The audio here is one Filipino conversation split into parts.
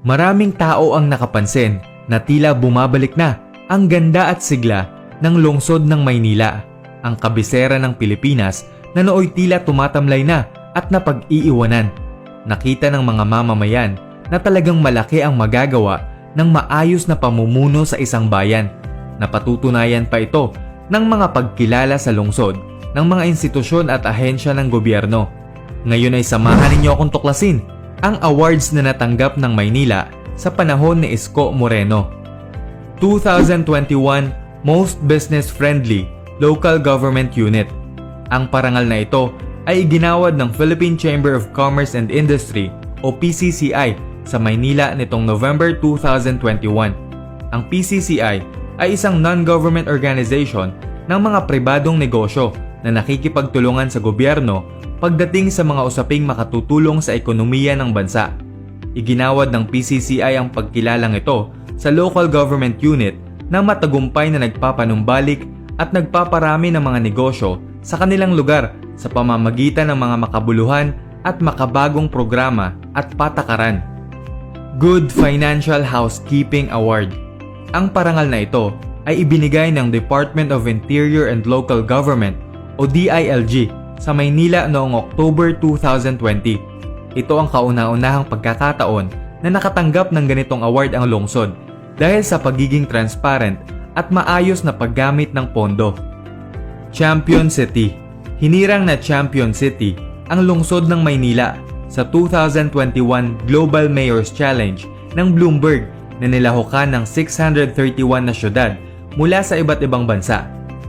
Maraming tao ang nakapansin na tila bumabalik na ang ganda at sigla ng lungsod ng Maynila, ang kabisera ng Pilipinas na nooy tila tumatamlay na at napag-iiwanan. Nakita ng mga mamamayan na talagang malaki ang magagawa ng maayos na pamumuno sa isang bayan. Napatutunayan pa ito ng mga pagkilala sa lungsod ng mga institusyon at ahensya ng gobyerno. Ngayon ay samahan ninyo akong tuklasin ang awards na natanggap ng Maynila sa panahon ni Isko Moreno. 2021 Most Business Friendly Local Government Unit. Ang parangal na ito ay iginawad ng Philippine Chamber of Commerce and Industry o PCCI sa Maynila nitong November 2021. Ang PCCI ay isang non-government organization ng mga pribadong negosyo na nakikipagtulungan sa gobyerno pagdating sa mga usaping makatutulong sa ekonomiya ng bansa. Iginawad ng PCCI ang pagkilalang ito sa local government unit na matagumpay na nagpapanumbalik at nagpaparami ng mga negosyo sa kanilang lugar sa pamamagitan ng mga makabuluhan at makabagong programa at patakaran. Good Financial Housekeeping Award. Ang parangal na ito ay ibinigay ng Department of Interior and Local Government o DILG sa Maynila noong October 2020. Ito ang kauna-unahang pagkakataon na nakatanggap ng ganitong award ang lungsod dahil sa pagiging transparent at maayos na paggamit ng pondo. Champion City. Hinirang na Champion City ang lungsod ng Maynila sa 2021 Global Mayor's Challenge ng Bloomberg na nilahukan ng 631 na syudad mula sa iba't ibang bansa.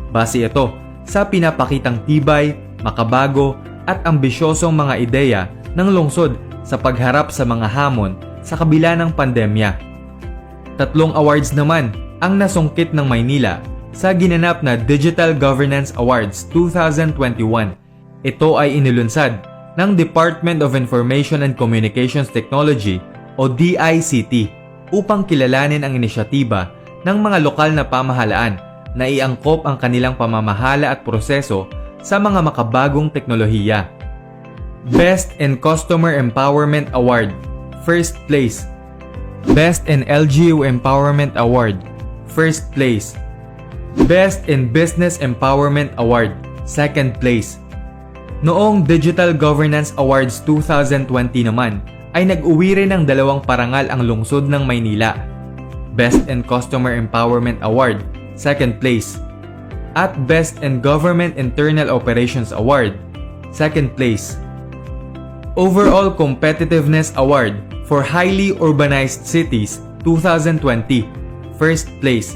Base ito sa pinapakitang tibay, makabago at ambisyosong mga ideya ng lungsod sa pagharap sa mga hamon sa kabila ng pandemya. 3 awards naman ang nasungkit ng Maynila sa ginanap na Digital Governance Awards 2021. Ito ay inilunsad ng Department of Information and Communications Technology o DICT upang kilalanin ang inisyatiba ng mga lokal na pamahalaan na iangkop ang kanilang pamamahala at proseso sa mga makabagong teknolohiya. Best in Customer Empowerment Award, First Place. Best in LGU Empowerment Award, First Place. Best in Business Empowerment Award, Second Place. Noong Digital Governance Awards 2020 naman ay nag-uwi rin ng 2 parangal ang lungsod ng Maynila. Best in Customer Empowerment Award, Second Place. At Best in Government Internal Operations Award, Second Place. Overall Competitiveness Award for Highly Urbanized Cities 2020, First Place.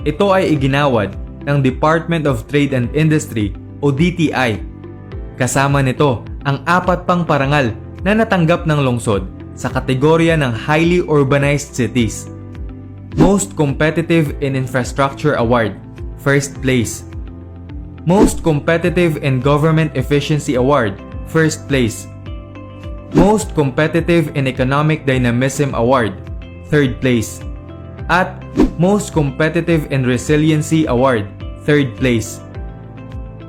Ito ay iginawad ng Department of Trade and Industry o DTI. Kasama nito ang 4 pang parangal na natanggap ng lungsod sa kategorya ng Highly Urbanized Cities. Most Competitive in Infrastructure Award, First Place. Most Competitive in Government Efficiency Award, First Place. Most Competitive in Economic Dynamism Award, Third Place. At Most Competitive in Resiliency Award, Third Place.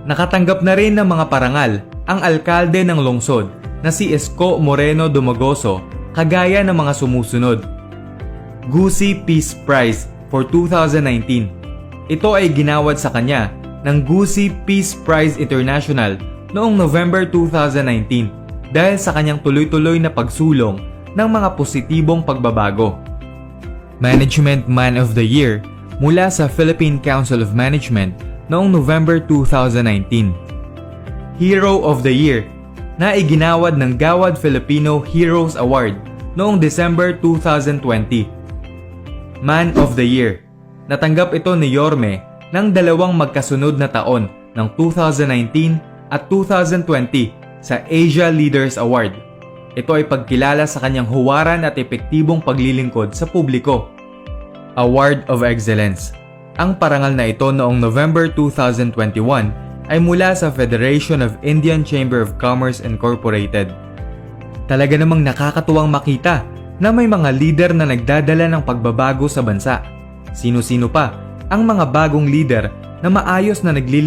Nakatanggap na rin ng mga parangal ang alkalde ng lungsod na si Isko Moreno Dumagoso kagaya ng mga sumusunod. Gusi Peace Prize for 2019. Ito ay ginawad sa kanya ng Gusi Peace Prize International noong November 2019 dahil sa kanyang tuloy-tuloy na pagsulong ng mga positibong pagbabago. Management Man of the Year mula sa Philippine Council of Management noong November 2019. Hero of the Year na iginawad ng Gawad Filipino Heroes Award noong December 2020. Man of the Year. Natanggap ito ni Yorme ng 2 magkasunod na taon ng 2019 at 2020 sa Asia Leaders Award. Ito ay pagkilala sa kanyang huwaran at epektibong paglilingkod sa publiko. Award of Excellence. Ang parangal na ito noong November 2021 ay mula sa Federation of Indian Chamber of Commerce Incorporated. Talaga namang nakakatuwang makita na may mga leader na nagdadala ng pagbabago sa bansa. Sino-sino pa ang mga bagong leader na maayos na naglilingkod